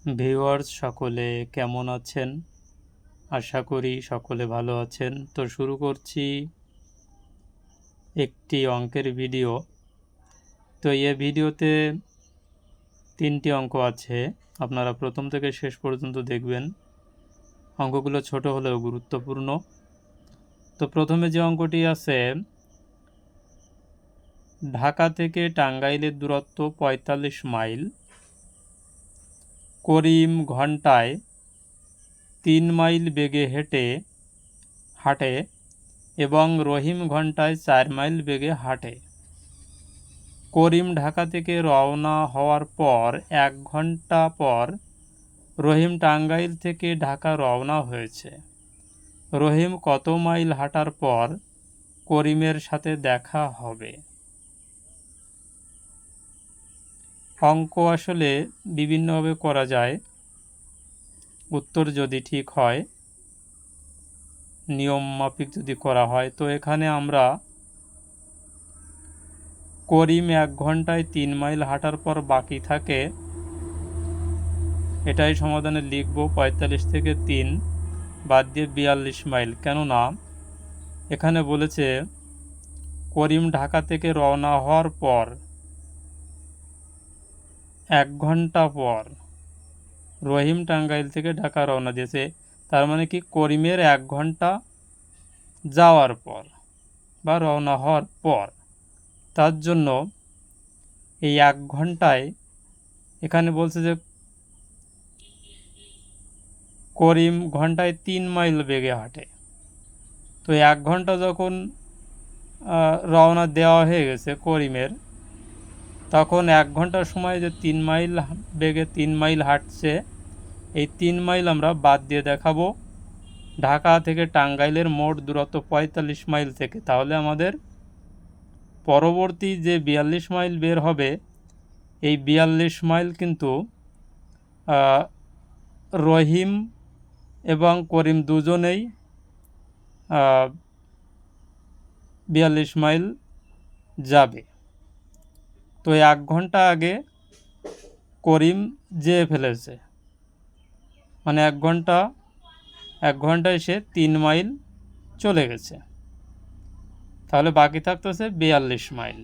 Viewers সকলে কেমন আছেন? আশা করি সকলে ভালো আছেন। তো শুরু করছি একটি অঙ্কের ভিডিও। তো এই ভিডিওতে 3টি অঙ্ক আছে, আপনারা প্রথম থেকে শেষ পর্যন্ত দেখবেন। অঙ্কগুলো ছোট হলেও গুরুত্বপূর্ণ। তো প্রথমে যে অঙ্কটি আছে, ঢাকা থেকে টাঙ্গাইলের দূরত্ব 45 মাইল। করিম ঘন্টায় 3 মাইল বেগে হাঁটে এবং রহিম ঘন্টায় 4 মাইল বেগে হাঁটে। করিম ঢাকা থেকে রওনা হওয়ার পর 1 ঘন্টা পর রহিম টাঙ্গাইল থেকে ঢাকা রওনা হয়েছে। রহিম কত মাইল হাঁটার পর করিমের সাথে দেখা হবে? অঙ্ক আসলে বিভিন্নভাবে করা যায়। উত্তর যদি ঠিক হয়, নিয়ম মাফিক যদি করা হয়, তো এখানে আমরা করিম 1 ঘন্টায় 3 মাইল হাঁটার পর বাকি থাকে, এটাই সমাধানে লিখব 45 থেকে 3 বাদ দিয়ে 42 মাইল। কেননা এখানে বলেছে করিম ঢাকা থেকে রওনা হওয়ার পর 1 ঘন্টা পর রহিম টাঙ্গাইল থেকে ঢাকা রওনা দিয়েছে। তার মানে কি, করিমের 1 ঘন্টা যাওয়ার পর বা রওনা হওয়ার পর। তার জন্য এই 1 ঘন্টায় এখানে বলছে যে করিম ঘন্টায় 3 মাইল বেগে হাঁটে। তো 1 ঘন্টা যখন রওনা দেওয়া হয়ে গেছে করিমের, তখন 1 ঘন্টার সময় যে 3 মাইল বেগে 3 মাইল হাঁটছে, এই 3 মাইল আমরা বাদ দিয়ে দেখাবো ঢাকা থেকে টাঙ্গাইলের মোট দূরত্ব 45 মাইল থেকে। তাহলে আমাদের পরবর্তী যে 42 মাইল বের হবে, এই 42 মাইল কিন্তু রহিম এবং করিম দুজনেই 42 মাইল যাবে। তো 1 ঘন্টা আগে করিম যেয়ে ফেলেছে, মানে 1 ঘন্টায় সে 3 মাইল চলে গেছে। তাহলে বাকি থাকতেছে 42 মাইল।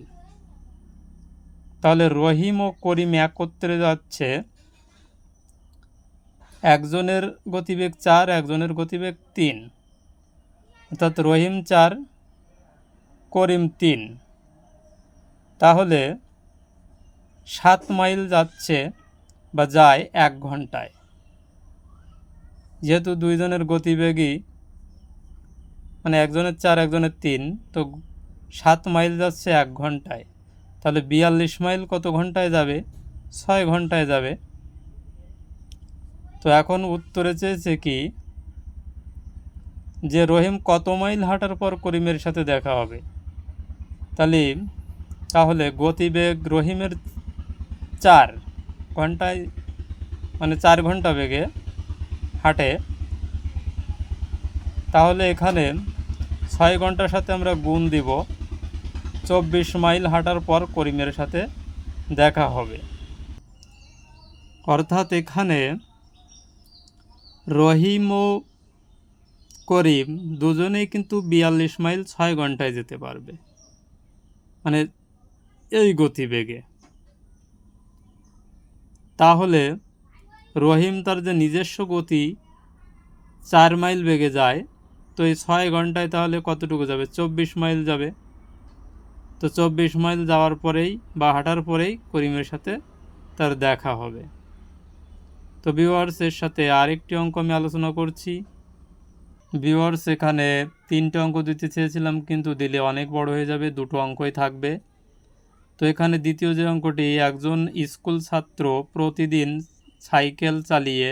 তাহলে রহিম ও করিম একত্রে যাচ্ছে, একজনের গতিবেগ 4, একজনের গতিবেগ 3, অর্থাৎ রহিম 4 করিম 3। তাহলে 7 মাইল যাচ্ছে বা যায় 1 ঘন্টায়। যেহেতু দুইজনের গতিবেগই, মানে একজনের 4 একজনের 3, তো 7 মাইল যাচ্ছে 1 ঘন্টায়। তাহলে 42 মাইল কত ঘন্টায় যাবে? 6 ঘন্টায় যাবে। তো এখন উত্তরে চেয়েছে কি, যে রহিম কত মাইল হাঁটার পর করিমের সাথে দেখা হবে। তাহলে গতিবেগ রহিমের 4 ঘন্টায়, মানে 4 ঘন্টা বেগে হাঁটে। তাহলে এখানে 6 ঘন্টার সাথে আমরা গুণ দিব, 24 মাইল হাঁটার পর করিমের সাথে দেখা হবে। অর্থাৎ এখানে রহিম ও করিম দুজনেই কিন্তু 42 মাইল 6 ঘন্টায় যেতে পারবে, মানে এই গতিবেগে। তাহলে রহিম তার যে নিজস্ব গতি 4 মাইল বেগে যায়, তো এই 6 ঘন্টায় তাহলে কতটুকু যাবে? 24 মাইল যাবে। তো 24 মাইল যাওয়ার পরেই বা হাঁটার পরেই করিমের সাথে তার দেখা হবে। তো ভিউয়ার্স, এর সাথে আরেকটি অঙ্ক আমি আলোচনা করছি। ভিউয়ার্স, এখানে 3টে অঙ্ক দিতে চেয়েছিলাম, কিন্তু দিলে অনেক বড় হয়ে যাবে, 2টো অঙ্কই থাকবে। তো এখানে দ্বিতীয় যে অঙ্কটি, একজন স্কুল ছাত্র প্রতিদিন সাইকেল চালিয়ে,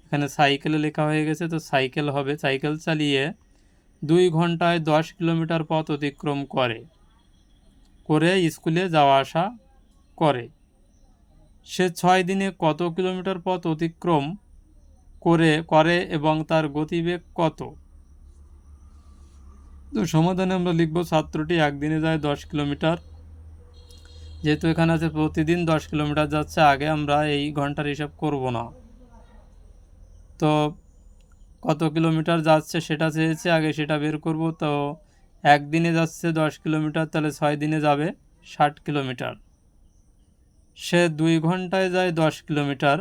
এখানে সাইকেলে লেখা হয়ে গেছে, তো সাইকেল হবে, সাইকেল চালিয়ে 2 ঘন্টায় 10 কিলোমিটার পথ অতিক্রম করে স্কুলে যাওয়া আসা করে। সে 6 দিনে কত কিলোমিটার পথ অতিক্রম করে এবং তার গতিবেগ কত? তো সমাধানে আমরা লিখব, ছাত্রটি একদিনে যায় 10 কিলোমিটার। যেহেতু এখানে আছে প্রতিদিন 10 কিলোমিটার যাচ্ছে, আগে আমরা এই ঘন্টার হিসাব করব না। তো কত কিলোমিটার যাচ্ছে সেটা চেয়েছে, আগে সেটা বের করব। তো একদিনে যাচ্ছে 10 কিলোমিটার, তাহলে 6 দিনে যাবে 60 কিলোমিটার। সে 2 ঘন্টায় যায় 10 কিলোমিটার,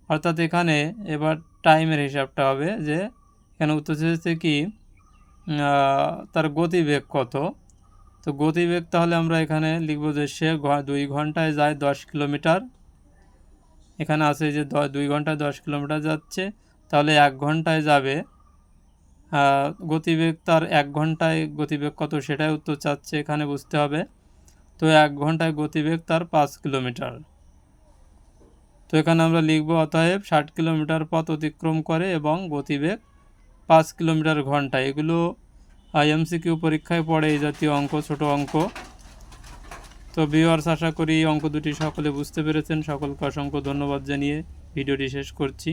অর্থাৎ এখানে এবার টাইমের হিসাবটা হবে যে এখানে উত্তর চেয়েছে কি তার গতিবেগ কত। তো গতিবেগ তাহলে আমরা এখানে লিখব যে সে 2 ঘন্টায় যায় 10 কিলোমিটার। এখানে আছে যে 2 ঘন্টায় 10 কিলোমিটার যাচ্ছে, তাহলে 1 ঘন্টায় যাবে গতিবেগ তার 1 ঘন্টায় গতিবেগ কত সেটাই উত্তর চাচ্ছে, এখানে বুঝতে হবে। তো 1 ঘন্টায় গতিবেগ তার 5 কিলোমিটার। তো এখানে আমরা লিখব অতএব 60 কিলোমিটার পথ অতিক্রম করে এবং গতিবেগ 5 কিলোমিটার ঘন্টায়। এগুলো এমসিকিউ পরীক্ষায় পড়ে এই জাতীয় অঙ্ক, ছোট অঙ্ক। তো ভিউয়ার্স, আশা করি অঙ্ক দুটি সকলে বুঝতে পেরেছেন। সকলকে অসংখ্য ধন্যবাদ জানিয়ে ভিডিওটি শেষ করছি।